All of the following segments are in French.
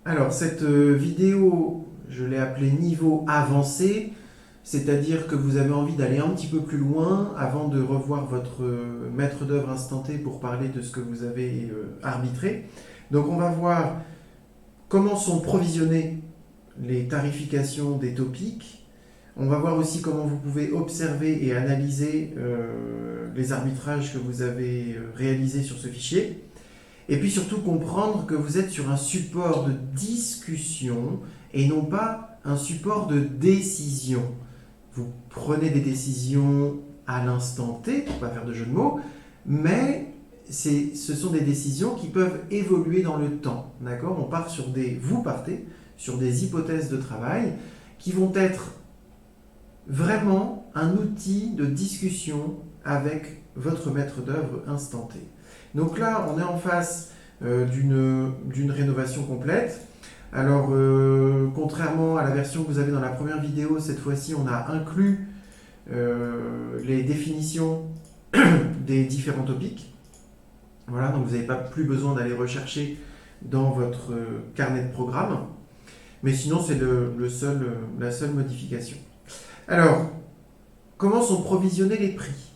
Alors, cette vidéo, je l'ai appelée niveau avancé, c'est-à-dire que vous avez envie d'aller un petit peu plus loin avant de revoir votre maître d'œuvre instanté pour parler de ce que vous avez arbitré. Donc, on va voir comment sont provisionnées les tarifications des topics. On va voir aussi comment vous pouvez observer et analyser les arbitrages que vous avez réalisés sur ce fichier. Et puis surtout comprendre que vous êtes sur un support de discussion et non pas un support de décision. Vous prenez des décisions à l'instant T, pour ne pas faire de jeu de mots, mais ce sont des décisions qui peuvent évoluer dans le temps. D'accord ? Vous partez sur des hypothèses de travail qui vont être vraiment un outil de discussion avec votre maître d'œuvre instanté. Donc là, on est en face d'une rénovation complète. Alors, contrairement à la version que vous avez dans la première vidéo, cette fois-ci, on a inclus les définitions des différents topics. Voilà, donc vous n'avez pas plus besoin d'aller rechercher dans votre carnet de programme. Mais sinon, c'est la seule modification. Alors, comment sont provisionnés les prix ?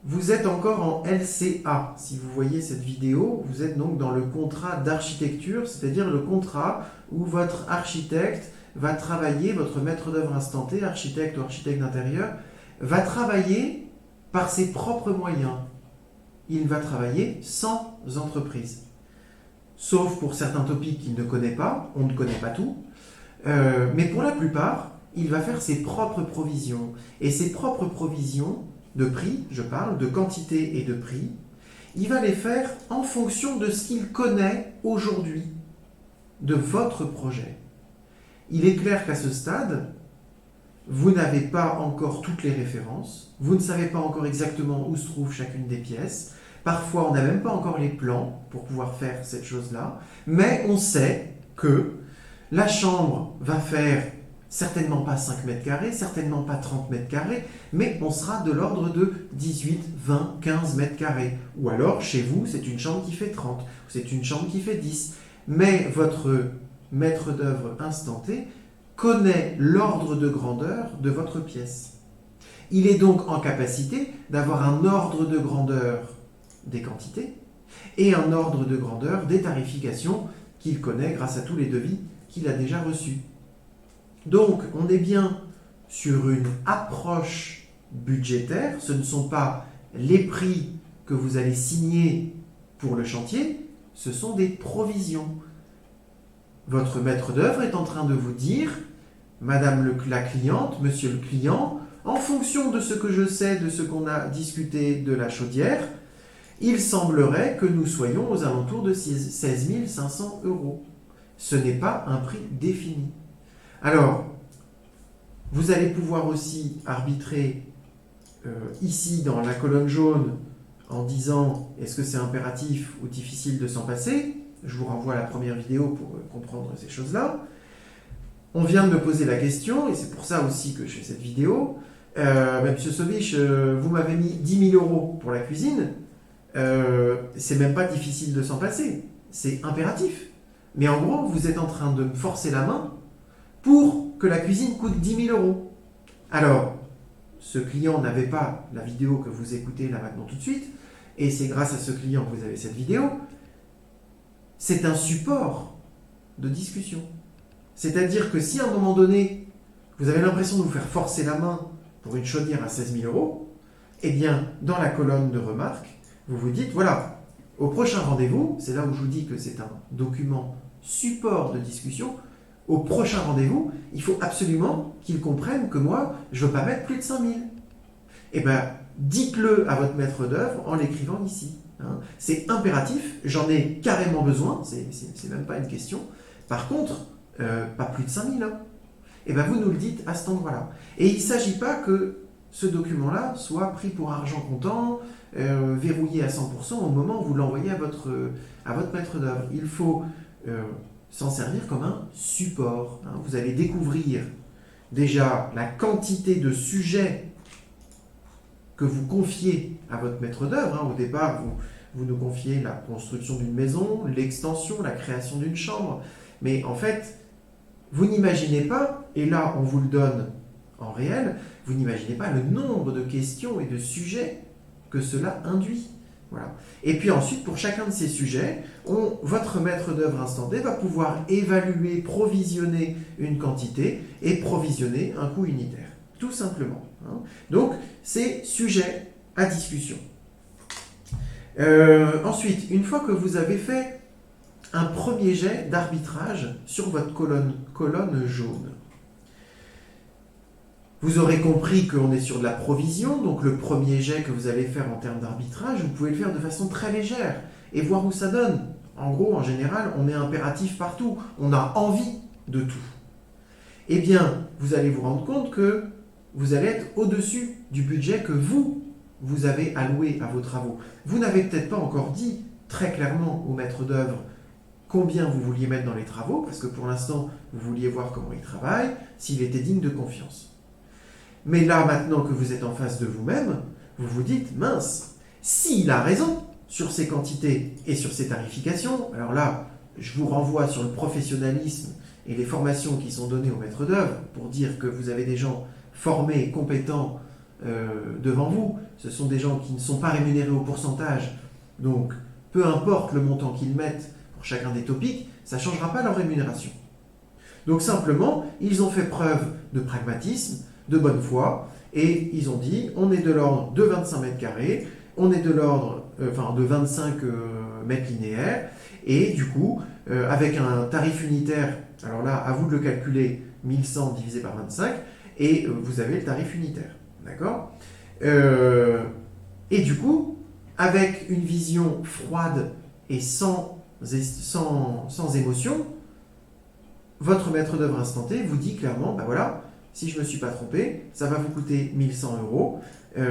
Vous êtes encore en LCA. Si vous voyez cette vidéo, vous êtes donc dans le contrat d'architecture, c'est-à-dire le contrat où votre architecte va travailler, votre maître d'œuvre instanté, architecte ou architecte d'intérieur, va travailler par ses propres moyens. Il va travailler sans entreprise. Sauf pour certains topics qu'il ne connaît pas, on ne connaît pas tout, mais pour la plupart, il va faire ses propres provisions. Et ses propres provisions de prix, je parle, de quantité et de prix, il va les faire en fonction de ce qu'il connaît aujourd'hui, de votre projet. Il est clair qu'à ce stade, vous n'avez pas encore toutes les références, vous ne savez pas encore exactement où se trouve chacune des pièces, parfois on n'a même pas encore les plans pour pouvoir faire cette chose-là, mais on sait que la chambre va faire certainement pas 5 mètres carrés, certainement pas 30 mètres carrés, mais on sera de l'ordre de 18, 20, 15 mètres carrés. Ou alors, chez vous, c'est une chambre qui fait 30, ou c'est une chambre qui fait 10. Mais votre maître d'œuvre instanté connaît l'ordre de grandeur de votre pièce. Il est donc en capacité d'avoir un ordre de grandeur des quantités et un ordre de grandeur des tarifications qu'il connaît grâce à tous les devis qu'il a déjà reçus. Donc, on est bien sur une approche budgétaire. Ce ne sont pas les prix que vous allez signer pour le chantier, ce sont des provisions. Votre maître d'œuvre est en train de vous dire, Madame la cliente, Monsieur le client, en fonction de ce que je sais, de ce qu'on a discuté de la chaudière, il semblerait que nous soyons aux alentours de 16 500 €. Ce n'est pas un prix défini. Alors, vous allez pouvoir aussi arbitrer ici dans la colonne jaune en disant est-ce que c'est impératif ou difficile de s'en passer. Je vous renvoie à la première vidéo pour comprendre ces choses-là. On vient de me poser la question, et c'est pour ça aussi que je fais cette vidéo. Monsieur Sovich, vous m'avez mis 10 000 € pour la cuisine. C'est même pas difficile de s'en passer. C'est impératif. Mais en gros, vous êtes en train de me forcer la main pour que la cuisine coûte 10 000 €. Alors, ce client n'avait pas la vidéo que vous écoutez là maintenant tout de suite, et c'est grâce à ce client que vous avez cette vidéo. C'est un support de discussion. C'est-à-dire que si à un moment donné, vous avez l'impression de vous faire forcer la main pour une chaudière à 16 000 €, eh bien, dans la colonne de remarques, vous vous dites, voilà, au prochain rendez-vous, c'est là où je vous dis que c'est un document support de discussion, au prochain rendez-vous, il faut absolument qu'ils comprennent que moi, je ne veux pas mettre plus de 5 000. Eh bien, dites-le à votre maître d'œuvre en l'écrivant ici. C'est impératif, j'en ai carrément besoin, c'est même pas une question. Par contre, pas plus de 5 000. Eh bien, vous nous le dites à cet endroit-là. Et il ne s'agit pas que ce document-là soit pris pour argent comptant, verrouillé à 100% au moment où vous l'envoyez à votre maître d'œuvre. Il faut s'en servir comme un support. Vous allez découvrir déjà la quantité de sujets que vous confiez à votre maître d'œuvre. Au départ, vous nous confiez la construction d'une maison, l'extension, la création d'une chambre. Mais en fait, vous n'imaginez pas, et là on vous le donne en réel, vous n'imaginez pas le nombre de questions et de sujets que cela induit. Voilà. Et puis ensuite, pour chacun de ces sujets, votre maître d'œuvre instanté va pouvoir évaluer, provisionner une quantité et provisionner un coût unitaire. Tout simplement. Hein. Donc, c'est sujet à discussion. Ensuite, une fois que vous avez fait un premier jet d'arbitrage sur votre colonne jaune, vous aurez compris qu'on est sur de la provision, donc le premier jet que vous allez faire en termes d'arbitrage, vous pouvez le faire de façon très légère et voir où ça donne. En gros, en général, on met impératif partout, on a envie de tout. Eh bien, vous allez vous rendre compte que vous allez être au-dessus du budget que vous avez alloué à vos travaux. Vous n'avez peut-être pas encore dit très clairement au maître d'œuvre combien vous vouliez mettre dans les travaux, parce que pour l'instant, vous vouliez voir comment il travaille, s'il était digne de confiance. Mais là, maintenant que vous êtes en face de vous-même, vous vous dites, mince, s'il a raison sur ces quantités et sur ces tarifications, alors là, je vous renvoie sur le professionnalisme et les formations qui sont données aux maîtres d'œuvre pour dire que vous avez des gens formés, compétents devant vous. Ce sont des gens qui ne sont pas rémunérés au pourcentage. Donc, peu importe le montant qu'ils mettent pour chacun des topics, ça ne changera pas leur rémunération. Donc simplement, ils ont fait preuve de pragmatisme, de bonne foi, et ils ont dit, on est de l'ordre de 25 mètres carrés, on est de l'ordre de 25 mètres linéaires, et du coup, avec un tarif unitaire, alors là, à vous de le calculer, 1100 divisé par 25, et vous avez le tarif unitaire. D'accord ? Et du coup, avec une vision froide et sans émotion, votre maître d'œuvre instanté vous dit clairement, ben voilà, si je ne me suis pas trompé, ça va vous coûter 1100 €.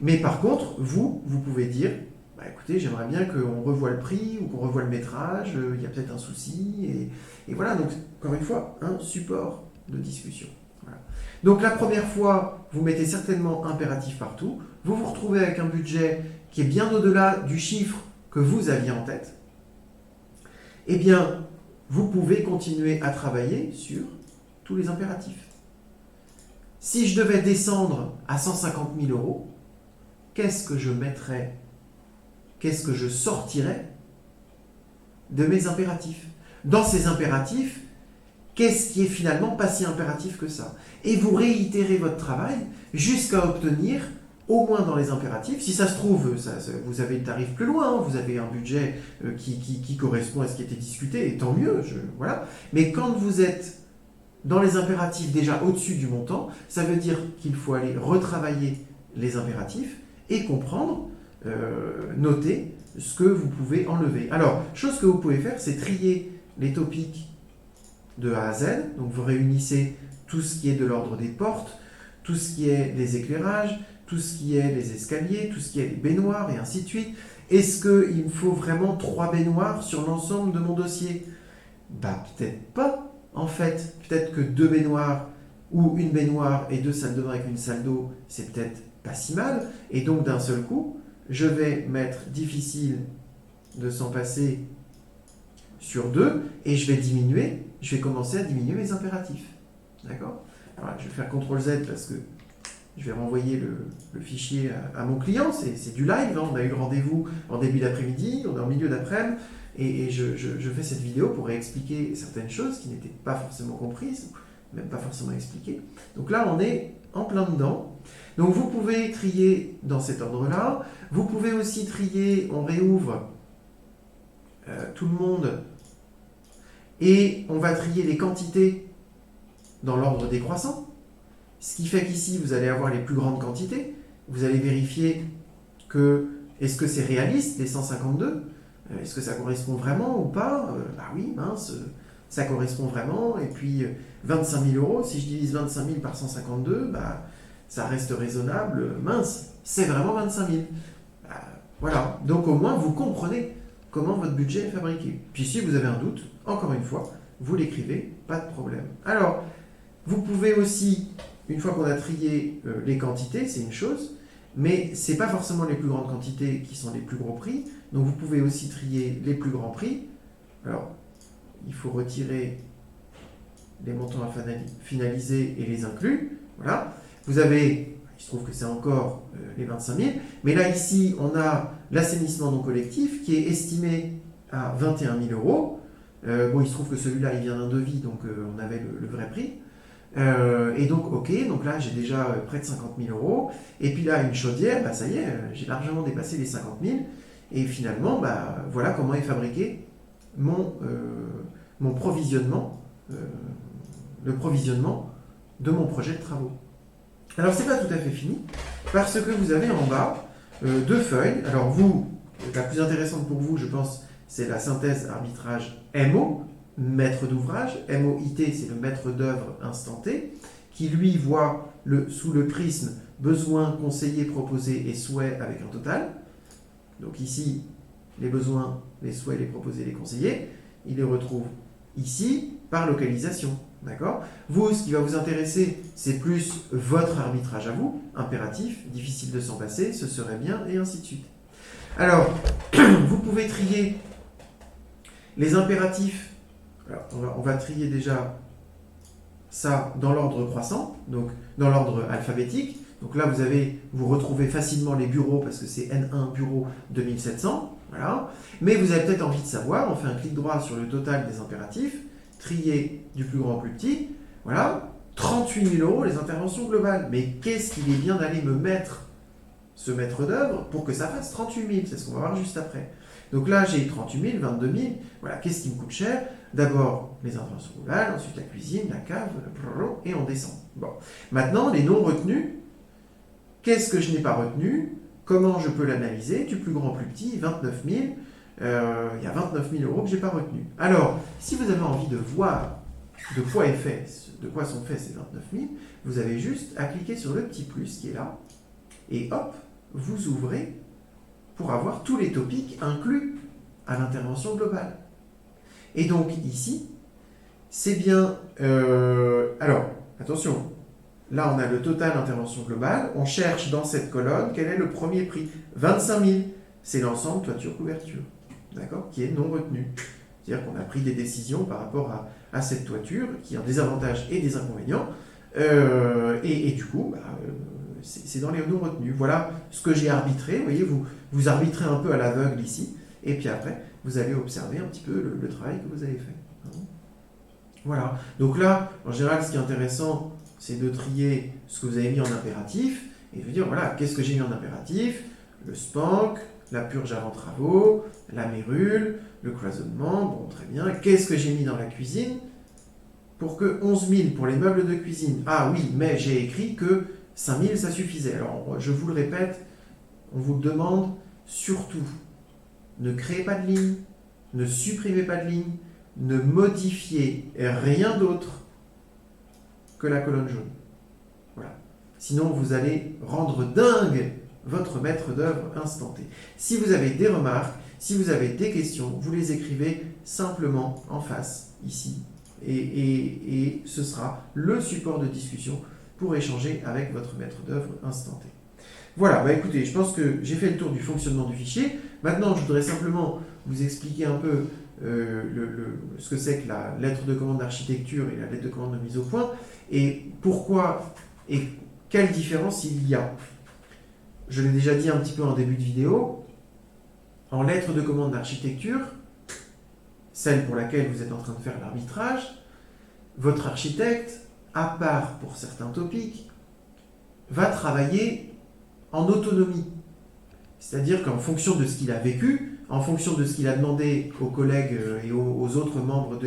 Mais par contre, vous pouvez dire, bah écoutez, j'aimerais bien qu'on revoie le prix ou qu'on revoie le métrage, il y a peut-être un souci. Et voilà, donc encore une fois, un support de discussion. Voilà. Donc la première fois, vous mettez certainement impératif partout. Vous vous retrouvez avec un budget qui est bien au-delà du chiffre que vous aviez en tête. Eh bien, vous pouvez continuer à travailler sur tous les impératifs. Si je devais descendre à 150 000 €, qu'est-ce que je mettrais, qu'est-ce que je sortirais de mes impératifs? Dans ces impératifs, qu'est-ce qui est finalement pas si impératif que ça? Et vous réitérez votre travail jusqu'à obtenir, au moins dans les impératifs, si ça se trouve, vous avez le tarif plus loin, hein, vous avez un budget qui correspond à ce qui était discuté, et tant mieux, voilà. Mais quand vous êtes dans les impératifs déjà au-dessus du montant, ça veut dire qu'il faut aller retravailler les impératifs et comprendre, noter ce que vous pouvez enlever. Alors, chose que vous pouvez faire, c'est trier les topics de A à Z. Donc vous réunissez tout ce qui est de l'ordre des portes, tout ce qui est des éclairages, tout ce qui est les escaliers, tout ce qui est les baignoires et ainsi de suite. Est-ce qu'il me faut vraiment 3 baignoires sur l'ensemble de mon dossier? Bah peut-être pas. En fait, peut-être que 2 baignoires ou une baignoire et 2 salles de bain avec une salle d'eau, c'est peut-être pas si mal. Et donc d'un seul coup, je vais mettre difficile de s'en passer sur 2 et je vais commencer à diminuer mes impératifs. D'accord? Alors, je vais faire CTRL Z parce que je vais renvoyer le fichier à mon client. C'est du live, hein. On a eu le rendez-vous en début d'après-midi, on est en milieu d'après-midi. Et je fais cette vidéo pour expliquer certaines choses qui n'étaient pas forcément comprises, même pas forcément expliquées. Donc là, on est en plein dedans. Donc vous pouvez trier dans cet ordre-là. Vous pouvez aussi trier, on réouvre tout le monde, et on va trier les quantités dans l'ordre décroissant. Ce qui fait qu'ici, vous allez avoir les plus grandes quantités. Vous allez vérifier que, est-ce que c'est réaliste, les 152 ? Est-ce que ça correspond vraiment ou pas? Bah oui, mince, ça correspond vraiment. Et puis 25 000 €, si je divise 25 000 par 152, bah, ça reste raisonnable. Mince, c'est vraiment 25 000. Bah, voilà, donc au moins vous comprenez comment votre budget est fabriqué. Puis si vous avez un doute, encore une fois, vous l'écrivez, pas de problème. Alors, vous pouvez aussi, une fois qu'on a trié les quantités, c'est une chose, mais ce n'est pas forcément les plus grandes quantités qui sont les plus gros prix. Donc vous pouvez aussi trier les plus grands prix. Alors, il faut retirer les montants à finaliser et les inclus. Voilà. Vous avez, il se trouve que c'est encore les 25 000, mais là ici on a l'assainissement non collectif qui est estimé à 21 000 euros. Bon, il se trouve que celui-là il vient d'un devis, donc on avait le vrai prix. Et donc, ok, donc là j'ai déjà près de 50 000 euros. Et puis là, une chaudière, bah, ça y est, j'ai largement dépassé les 50 000. Et finalement, bah, voilà comment est fabriqué mon provisionnement, le provisionnement de mon projet de travaux. Alors, c'est pas tout à fait fini, parce que vous avez en bas deux feuilles. Alors, vous, la plus intéressante pour vous, je pense, c'est la synthèse arbitrage MO, maître d'ouvrage. MOIT, c'est le maître d'œuvre instanté, qui lui voit sous le prisme besoin, conseillé, proposé et souhait avec un total. Donc ici, les besoins, les souhaits, les proposés, les conseillés. Il les retrouve ici par localisation. D'accord ? Vous, ce qui va vous intéresser, c'est plus votre arbitrage à vous, impératif, difficile de s'en passer, ce serait bien, et ainsi de suite. Alors, vous pouvez trier les impératifs. Alors, on va trier déjà ça dans l'ordre croissant, donc dans l'ordre alphabétique. Donc là, vous retrouvez facilement les bureaux parce que c'est N1 bureau 2700. Voilà. Mais vous avez peut-être envie de savoir, on fait un clic droit sur le total des impératifs, trier du plus grand au plus petit. Voilà. 38 000 euros les interventions globales. Mais qu'est-ce qu'il est bien d'aller me mettre ce maître d'œuvre pour que ça fasse 38 000? C'est ce qu'on va voir juste après. Donc là, j'ai 38 000, 22 000. Voilà, qu'est-ce qui me coûte cher? D'abord, les interventions globales, ensuite la cuisine, la cave, et on descend. Bon. Maintenant, les non retenus. Qu'est-ce que je n'ai pas retenu? Comment je peux l'analyser? Du plus grand au plus petit, 29 000. Il y a 29 000 euros que je n'ai pas retenu. Alors, si vous avez envie de voir de quoi sont faits ces 29 000, vous avez juste à cliquer sur le petit plus qui est là, et hop, vous ouvrez pour avoir tous les topics inclus à l'intervention globale. Et donc ici, c'est bien... alors, attention, là on a le total intervention globale, on cherche dans cette colonne quel est le premier prix. 25 000, c'est l'ensemble toiture-couverture, d'accord, qui est non retenu. C'est-à-dire qu'on a pris des décisions par rapport à cette toiture, qui a des avantages et des inconvénients, et du coup, c'est dans les non retenus. Voilà ce que j'ai arbitré. Vous voyez, vous arbitrez un peu à l'aveugle ici, et puis après, vous allez observer un petit peu le travail que vous avez fait. Voilà. Donc là, en général, ce qui est intéressant, c'est de trier ce que vous avez mis en impératif, et de dire, voilà, qu'est-ce que j'ai mis en impératif? Le spank, la purge avant travaux, la mérule, le cloisonnement, bon, très bien. Qu'est-ce que j'ai mis dans la cuisine? Pour que 11 000 pour les meubles de cuisine. Ah oui, mais j'ai écrit que 5 000, ça suffisait. Alors, je vous le répète, on vous le demande, surtout, ne créez pas de ligne, ne supprimez pas de ligne, ne modifiez rien d'autre que la colonne jaune. Voilà. Sinon, vous allez rendre dingue votre maître d'œuvre instanté. Si vous avez des remarques, si vous avez des questions, vous les écrivez simplement en face, ici. Et ce sera le support de discussion pour échanger avec votre maître d'œuvre instanté. Voilà, bah écoutez, je pense que j'ai fait le tour du fonctionnement du fichier. Maintenant, je voudrais simplement vous expliquer un peu ce que c'est que la lettre de commande d'architecture et la lettre de commande de mise au point, et pourquoi et quelle différence il y a. Je l'ai déjà dit un petit peu en début de vidéo, en lettre de commande d'architecture, celle pour laquelle vous êtes en train de faire l'arbitrage, votre architecte, à part pour certains topics, va travailler en autonomie. C'est-à-dire qu'en fonction de ce qu'il a vécu, en fonction de ce qu'il a demandé aux collègues et aux autres membres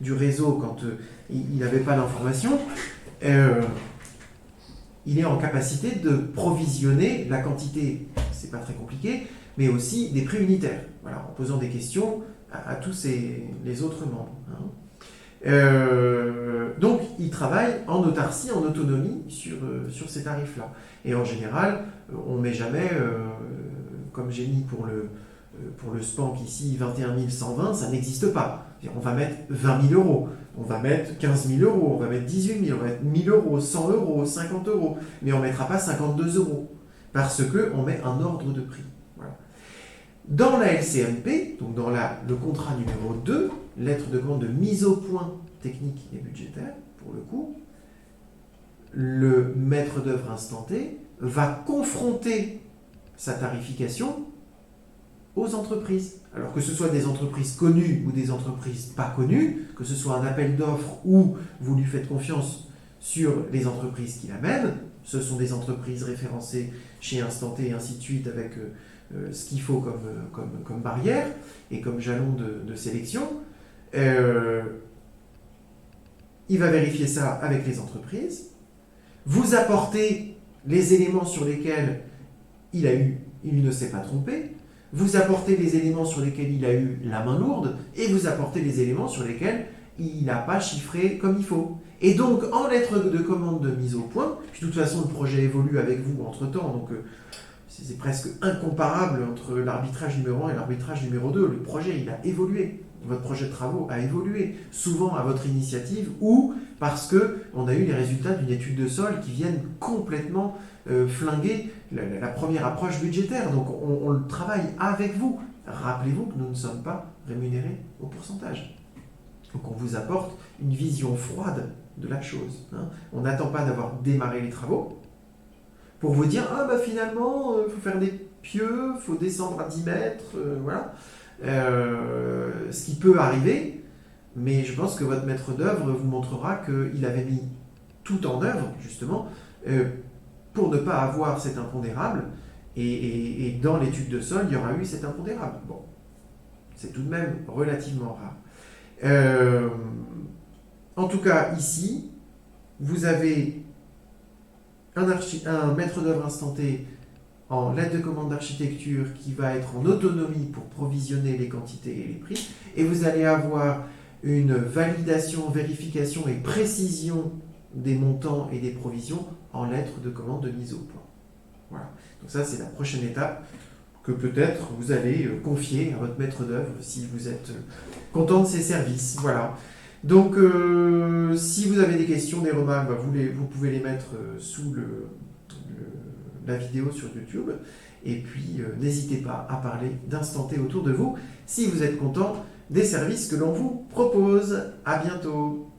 du réseau quand il n'avait pas d'informations, il est en capacité de provisionner la quantité, c'est pas très compliqué, mais aussi des prix unitaires, voilà, en posant des questions à tous les autres membres. Donc, il travaille en autarcie, en autonomie sur ces tarifs-là. Et en général, on ne met jamais, comme j'ai mis pour le spank ici, 21 120, ça n'existe pas. On va mettre 20 000 euros, on va mettre 15 000 euros, on va mettre 18 000, on va mettre 1 000 euros, 100 euros, 50 euros, mais on ne mettra pas 52 euros. parce qu'on met un ordre de prix. Voilà. Dans la LCNP, donc dans le contrat numéro 2, lettre de commande de mise au point technique et budgétaire, pour le coup, le maître d'œuvre instanté va confronter sa tarification aux entreprises. Alors que ce soit des entreprises connues ou des entreprises pas connues, que ce soit un appel d'offres ou vous lui faites confiance sur les entreprises qui l'amènent, ce sont des entreprises référencées chez Instanté et ainsi de suite avec ce qu'il faut comme barrière et comme jalon de sélection. Il va vérifier ça avec les entreprises, vous apportez les éléments sur lesquels il ne s'est pas trompé, vous apportez les éléments sur lesquels il a eu la main lourde, et vous apportez les éléments sur lesquels il n'a pas chiffré comme il faut. Et donc, en lettre de commande de mise au point, puis de toute façon, le projet évolue avec vous entre-temps, donc c'est presque incomparable entre l'arbitrage numéro 1 et l'arbitrage numéro 2. Le projet, il a évolué. Votre projet de travaux a évolué, souvent à votre initiative ou parce qu'on a eu les résultats d'une étude de sol qui viennent complètement flinguer la première approche budgétaire. Donc on le travaille avec vous. Rappelez-vous que nous ne sommes pas rémunérés au pourcentage. Donc on vous apporte une vision froide de la chose. On n'attend pas d'avoir démarré les travaux pour vous dire « Ah bah finalement, il faut faire des pieux, il faut descendre à 10 mètres, voilà ». Ce qui peut arriver, mais je pense que votre maître d'œuvre vous montrera qu'il avait mis tout en œuvre, justement, pour ne pas avoir cet impondérable, et dans l'étude de sol, il y aura eu cet impondérable. Bon, c'est tout de même relativement rare. En tout cas, ici, vous avez un maître d'œuvre instanté en lettre de commande d'architecture qui va être en autonomie pour provisionner les quantités et les prix, et vous allez avoir une validation, vérification et précision des montants et des provisions en lettre de commande de mise au point. Voilà. Donc ça, c'est la prochaine étape que peut-être vous allez confier à votre maître d'œuvre si vous êtes content de ses services. Voilà. Donc, si vous avez des questions, des remarques, vous pouvez les mettre sous la vidéo sur YouTube. Et puis, n'hésitez pas à parler d'Instanté autour de vous si vous êtes content des services que l'on vous propose. À bientôt.